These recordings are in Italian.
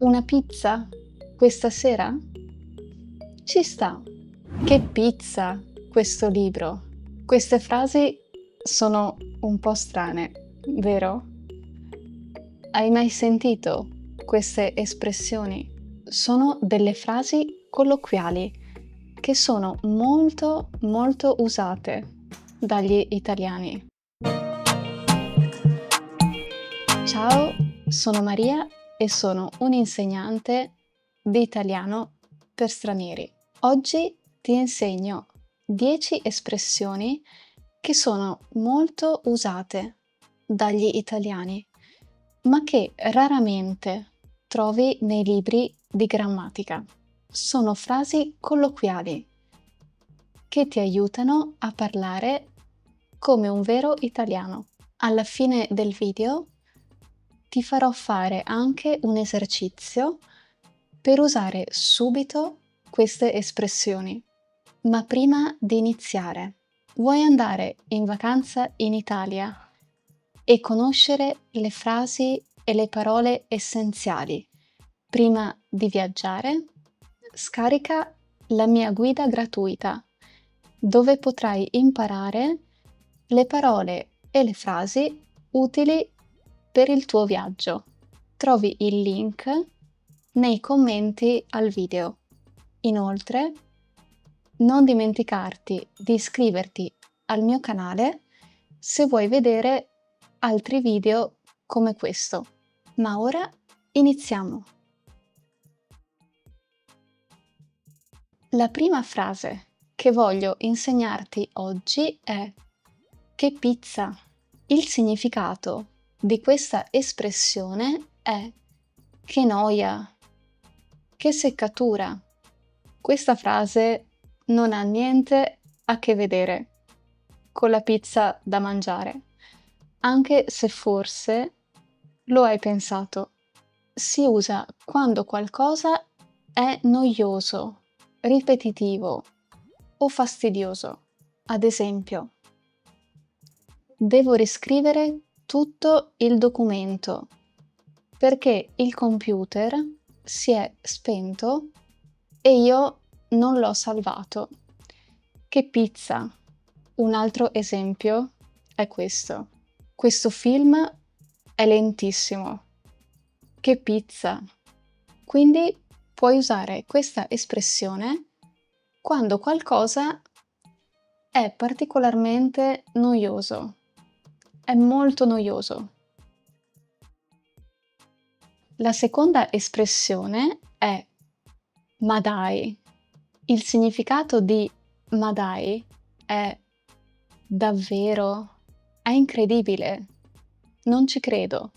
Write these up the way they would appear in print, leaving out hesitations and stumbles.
Una pizza? Questa sera? Ci sta. Che pizza questo libro. Queste frasi sono un po' strane, vero? Hai mai sentito queste espressioni? Sono delle frasi colloquiali che sono molto molto usate dagli italiani. Ciao, sono Maria e sono un'insegnante di italiano per stranieri. Oggi ti insegno 10 espressioni che sono molto usate dagli italiani, ma che raramente trovi nei libri di grammatica. Sono frasi colloquiali che ti aiutano a parlare come un vero italiano. Alla fine del video ti farò fare anche un esercizio per usare subito queste espressioni. Ma prima di iniziare, vuoi andare in vacanza in Italia e conoscere le frasi e le parole essenziali prima di viaggiare? Scarica la mia guida gratuita, dove potrai imparare le parole e le frasi utili per il tuo viaggio. Trovi il link nei commenti al video. Inoltre, non dimenticarti di iscriverti al mio canale se vuoi vedere altri video come questo. Ma ora iniziamo! La prima frase che voglio insegnarti oggi è che pizza. Il significato di questa espressione è che noia, che seccatura. Questa frase non ha niente a che vedere con la pizza da mangiare, anche se forse lo hai pensato. Si usa quando qualcosa è noioso, ripetitivo o fastidioso. Ad esempio, devo riscrivere tutto il documento perché il computer si è spento e io non l'ho salvato. Che pizza! Un altro esempio è questo. Questo film è lentissimo. Che pizza! Quindi puoi usare questa espressione quando qualcosa è particolarmente noioso. È molto noioso. La seconda espressione è ma dai. Il significato di ma dai è davvero, è incredibile, non ci credo.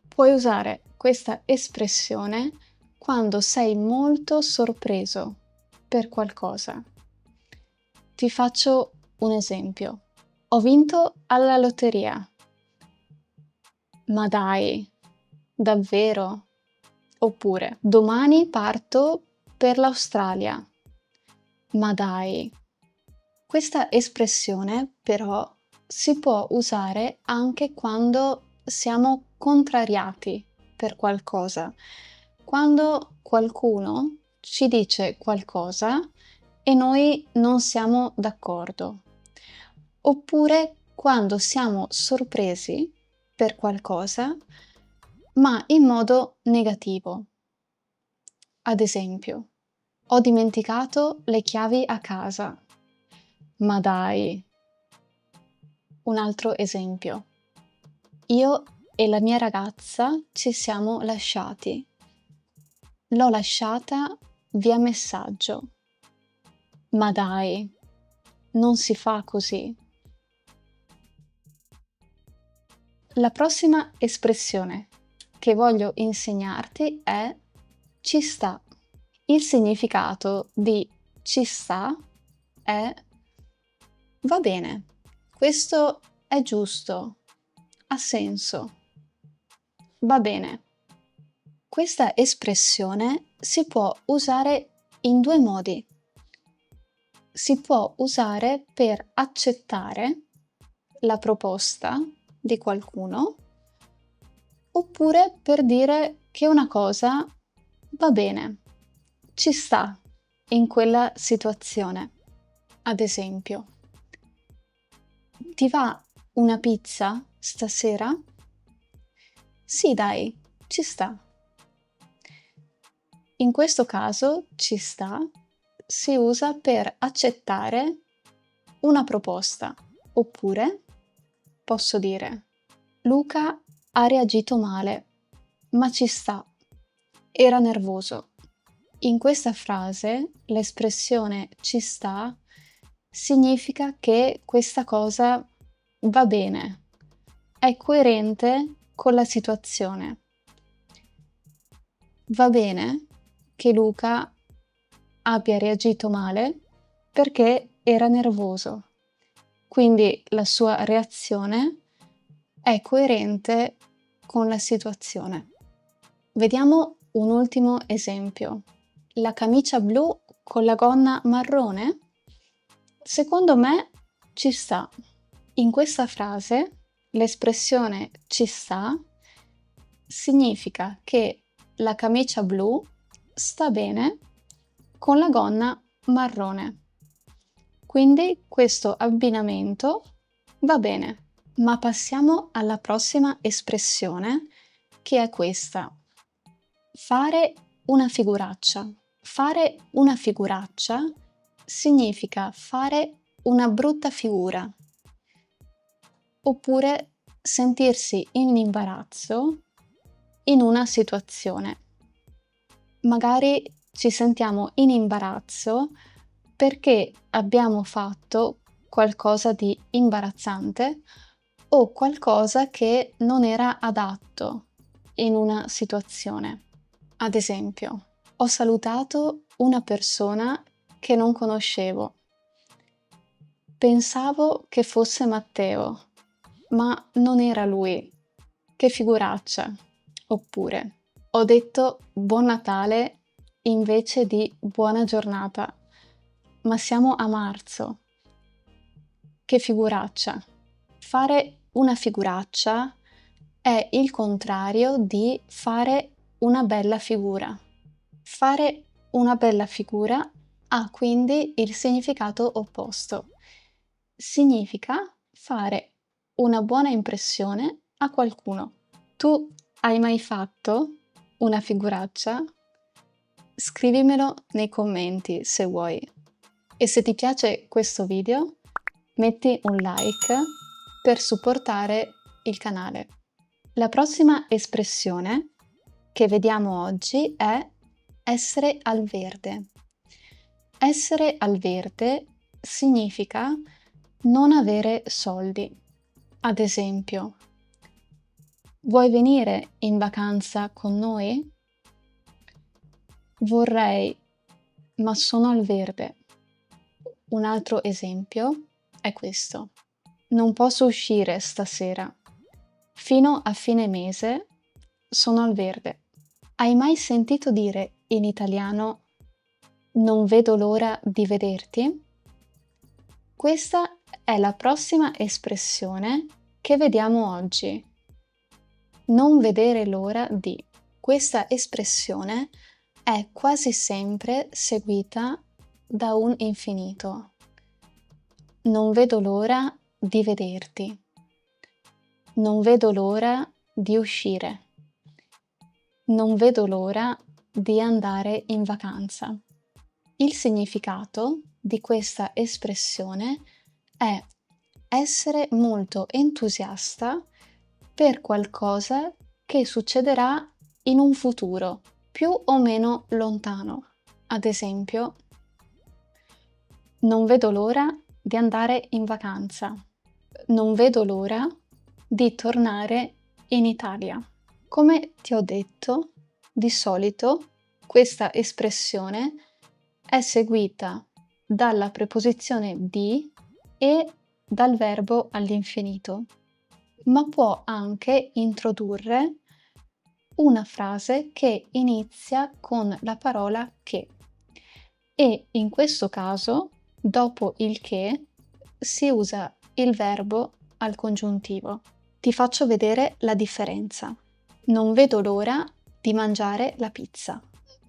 Puoi usare questa espressione quando sei molto sorpreso per qualcosa. Ti faccio un esempio. Ho vinto alla lotteria. Ma dai, davvero? Oppure domani parto per l'Australia. Ma dai. Questa espressione però si può usare anche quando siamo contrariati per qualcosa, quando qualcuno ci dice qualcosa e noi non siamo d'accordo, oppure quando siamo sorpresi per qualcosa, ma in modo negativo. Ad esempio, ho dimenticato le chiavi a casa. Ma dai! Un altro esempio. Io e la mia ragazza ci siamo lasciati. L'ho lasciata via messaggio. Ma dai! Non si fa così. La prossima espressione che voglio insegnarti è ci sta. Il significato di ci sta è va bene, questo è giusto, ha senso, va bene. Questa espressione si può usare in due modi. Si può usare per accettare la proposta di qualcuno oppure per dire che una cosa va bene, ci sta in quella situazione. Ad esempio, ti va una pizza stasera? Sì, dai, ci sta. In questo caso ci sta si usa per accettare una proposta, oppure posso dire Luca ha reagito male, ma ci sta, era nervoso. In questa frase l'espressione ci sta significa che questa cosa va bene, è coerente con la situazione. Va bene che Luca abbia reagito male perché era nervoso, quindi la sua reazione è coerente con la situazione. Vediamo un ultimo esempio. La camicia blu con la gonna marrone? Secondo me ci sta. In questa frase l'espressione ci sta significa che la camicia blu sta bene con la gonna marrone. Quindi questo abbinamento va bene. Ma passiamo alla prossima espressione, che è questa. Fare una figuraccia. Fare una figuraccia significa fare una brutta figura, oppure sentirsi in imbarazzo in una situazione. Magari ci sentiamo in imbarazzo perché abbiamo fatto qualcosa di imbarazzante o qualcosa che non era adatto in una situazione. Ad esempio, ho salutato una persona che non conoscevo. Pensavo che fosse Matteo, ma non era lui. Che figuraccia! Oppure, ho detto buon Natale invece di buona giornata, ma siamo a marzo. Che figuraccia! Fare una figuraccia è il contrario di fare una bella figura. Fare una bella figura ha quindi il significato opposto. Significa fare una buona impressione a qualcuno. Tu hai mai fatto una figuraccia? Scrivimelo nei commenti se vuoi. E se ti piace questo video, metti un like per supportare il canale. La prossima espressione che vediamo oggi è essere al verde. Essere al verde significa non avere soldi. Ad esempio, vuoi venire in vacanza con noi? Vorrei, ma sono al verde. Un altro esempio è questo. Non posso uscire stasera. Fino a fine mese sono al verde. Hai mai sentito dire in italiano non vedo l'ora di vederti? Questa è la prossima espressione che vediamo oggi. Non vedere l'ora di. Questa espressione è quasi sempre seguita da un infinito. Non vedo l'ora di vederti. Non vedo l'ora di uscire. Non vedo l'ora di andare in vacanza. Il significato di questa espressione è essere molto entusiasta per qualcosa che succederà in un futuro più o meno lontano. Ad esempio, non vedo l'ora di andare in vacanza. Non vedo l'ora di tornare in Italia. Come ti ho detto, di solito questa espressione è seguita dalla preposizione di e dal verbo all'infinito, ma può anche introdurre una frase che inizia con la parola che e in questo caso dopo il che si usa il verbo al congiuntivo. Ti faccio vedere la differenza. Non vedo l'ora di mangiare la pizza.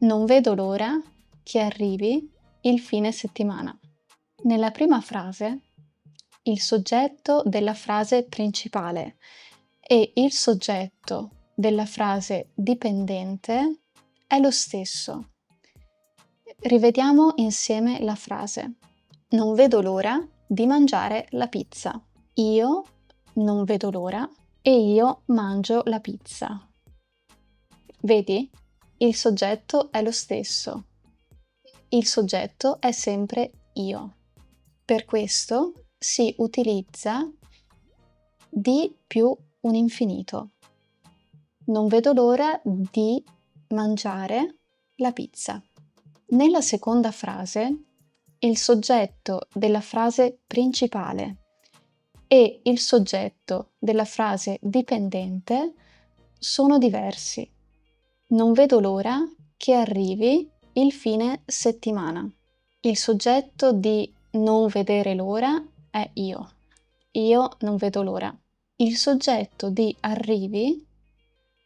Non vedo l'ora che arrivi il fine settimana. Nella prima frase, il soggetto della frase principale e il soggetto della frase dipendente è lo stesso. Rivediamo insieme la frase. Non vedo l'ora di mangiare la pizza. Io non vedo l'ora e io mangio la pizza. Vedi? Il soggetto è lo stesso. Il soggetto è sempre io. Per questo si utilizza di più un infinito. Non vedo l'ora di mangiare la pizza. Nella seconda frase, il soggetto della frase principale e il soggetto della frase dipendente sono diversi. Non vedo l'ora che arrivi il fine settimana. Il soggetto di non vedere l'ora è io. Io non vedo l'ora. Il soggetto di arrivi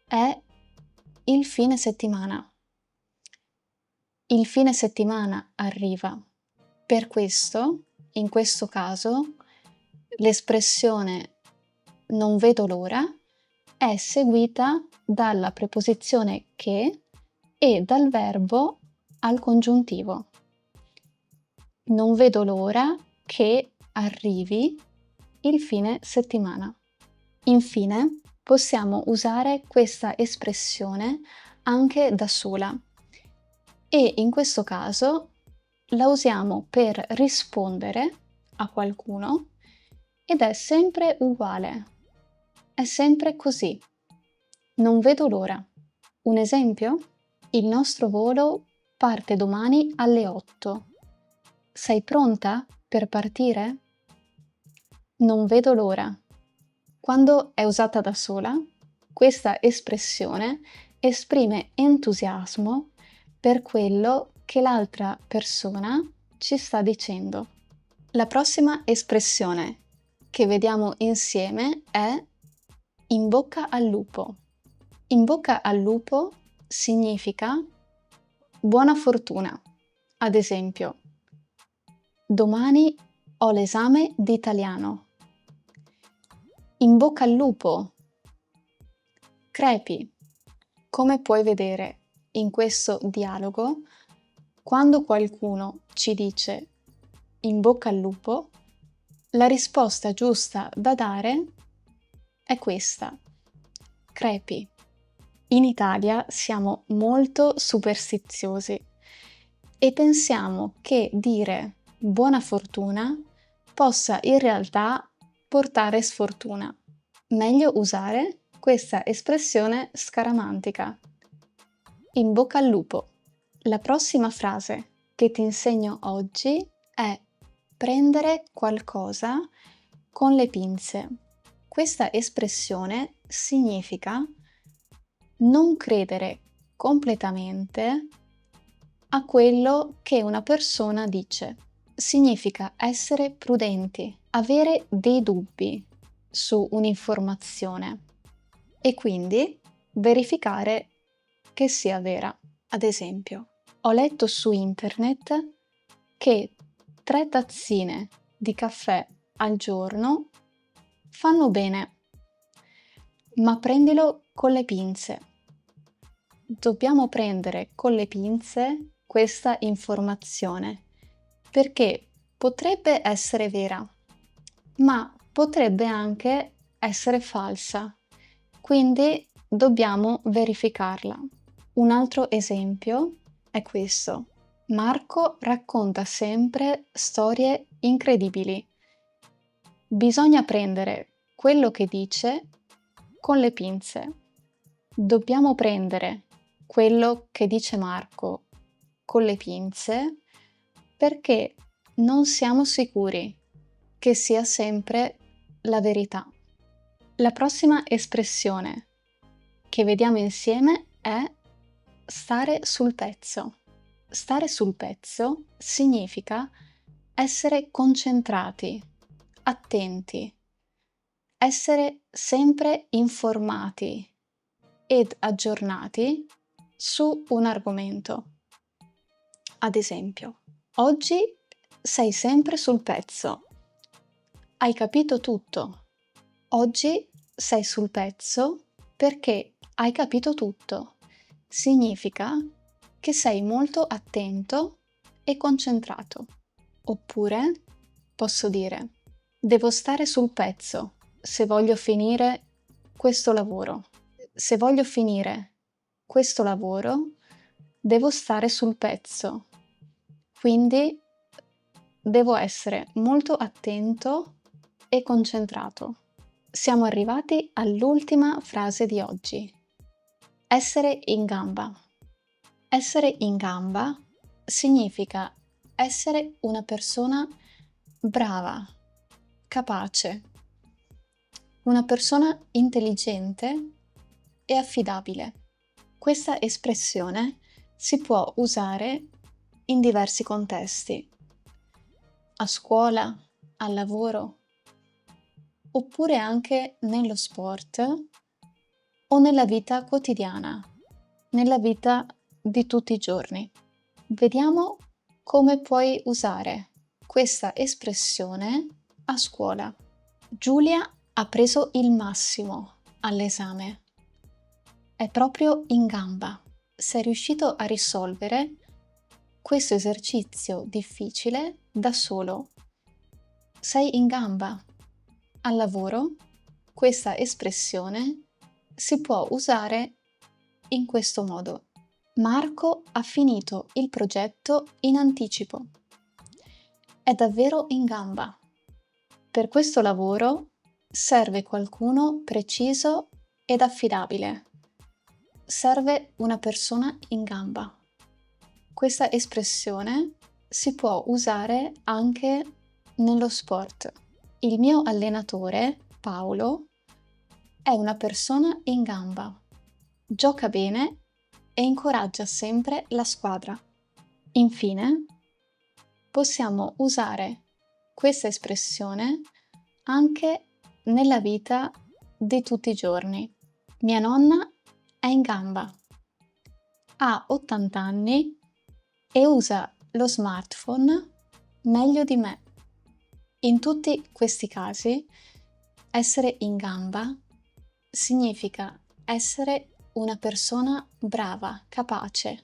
è il fine settimana. Il fine settimana arriva. Per questo, in questo caso, l'espressione non vedo l'ora è seguita dalla preposizione che e dal verbo al congiuntivo. Non vedo l'ora che arrivi il fine settimana. Infine, possiamo usare questa espressione anche da sola e in questo caso la usiamo per rispondere a qualcuno ed è sempre uguale. È sempre così. Non vedo l'ora. Un esempio? Il nostro volo parte domani alle 8. Sei pronta per partire? Non vedo l'ora. Quando è usata da sola, questa espressione esprime entusiasmo per quello che l'altra persona ci sta dicendo. La prossima espressione che vediamo insieme è in bocca al lupo. In bocca al lupo significa buona fortuna. Ad esempio, domani ho l'esame di italiano. In bocca al lupo. Crepi. Come puoi vedere in questo dialogo, quando qualcuno ci dice in bocca al lupo, la risposta giusta da dare è questa. Crepi. In Italia siamo molto superstiziosi e pensiamo che dire buona fortuna possa in realtà portare sfortuna. Meglio usare questa espressione scaramantica. In bocca al lupo. La prossima frase che ti insegno oggi è prendere qualcosa con le pinze. Questa espressione significa non credere completamente a quello che una persona dice. Significa essere prudenti, avere dei dubbi su un'informazione e quindi verificare che sia vera. Ad esempio, ho letto su internet che 3 tazzine di caffè al giorno fanno bene, ma prendilo con le pinze. Dobbiamo prendere con le pinze questa informazione perché potrebbe essere vera, ma potrebbe anche essere falsa, quindi dobbiamo verificarla. Un altro esempio è questo. Marco racconta sempre storie incredibili. Bisogna prendere quello che dice con le pinze. Dobbiamo prendere quello che dice Marco con le pinze perché non siamo sicuri che sia sempre la verità. La prossima espressione che vediamo insieme è stare sul pezzo. Stare sul pezzo significa essere concentrati, attenti, essere sempre informati ed aggiornati su un argomento. Ad esempio, oggi sei sempre sul pezzo. Hai capito tutto. Oggi sei sul pezzo perché hai capito tutto. Significa che sei molto attento e concentrato. Oppure posso dire, devo stare sul pezzo se voglio finire questo lavoro. Se voglio finire questo lavoro, devo stare sul pezzo. Quindi devo essere molto attento e concentrato. Siamo arrivati all'ultima frase di oggi. Essere in gamba. Essere in gamba significa essere una persona brava, capace, una persona intelligente e affidabile. Questa espressione si può usare in diversi contesti, a scuola, al lavoro, oppure anche nello sport o nella vita quotidiana, nella vita di tutti i giorni. Vediamo come puoi usare questa espressione a scuola. Giulia ha preso il massimo all'esame. È proprio in gamba. Sei riuscito a risolvere questo esercizio difficile da solo. Sei in gamba. Al lavoro, questa espressione si può usare in questo modo. Marco ha finito il progetto in anticipo. È davvero in gamba. Per questo lavoro serve qualcuno preciso ed affidabile. Serve una persona in gamba. Questa espressione si può usare anche nello sport. Il mio allenatore, Paolo, è una persona in gamba. Gioca bene e incoraggia sempre la squadra. Infine, possiamo usare questa espressione anche nella vita di tutti i giorni. Mia nonna è in gamba, ha 80 anni e usa lo smartphone meglio di me. In tutti questi casi, essere in gamba significa essere una persona brava, capace,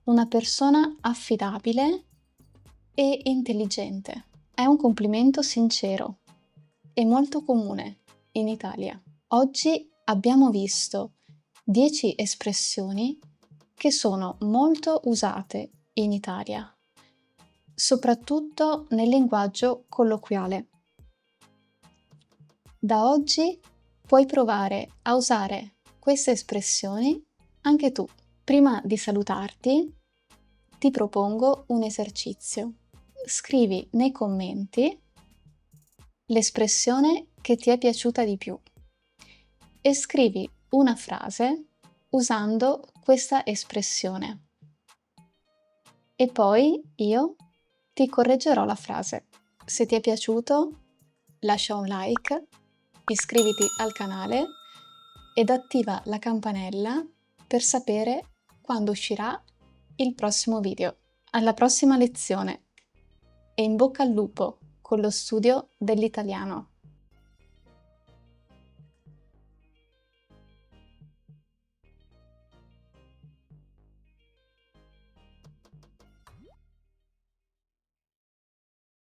una persona affidabile e intelligente. È un complimento sincero e molto comune in Italia. Oggi abbiamo visto 10 espressioni che sono molto usate in Italia, soprattutto nel linguaggio colloquiale. Da oggi puoi provare a usare queste espressioni anche tu. Prima di salutarti, ti propongo un esercizio. Scrivi nei commenti l'espressione che ti è piaciuta di più e scrivi una frase usando questa espressione. E poi io ti correggerò la frase. Se ti è piaciuto, lascia un like, iscriviti al canale ed attiva la campanella per sapere quando uscirà il prossimo video. Alla prossima lezione e in bocca al lupo con lo studio dell'italiano!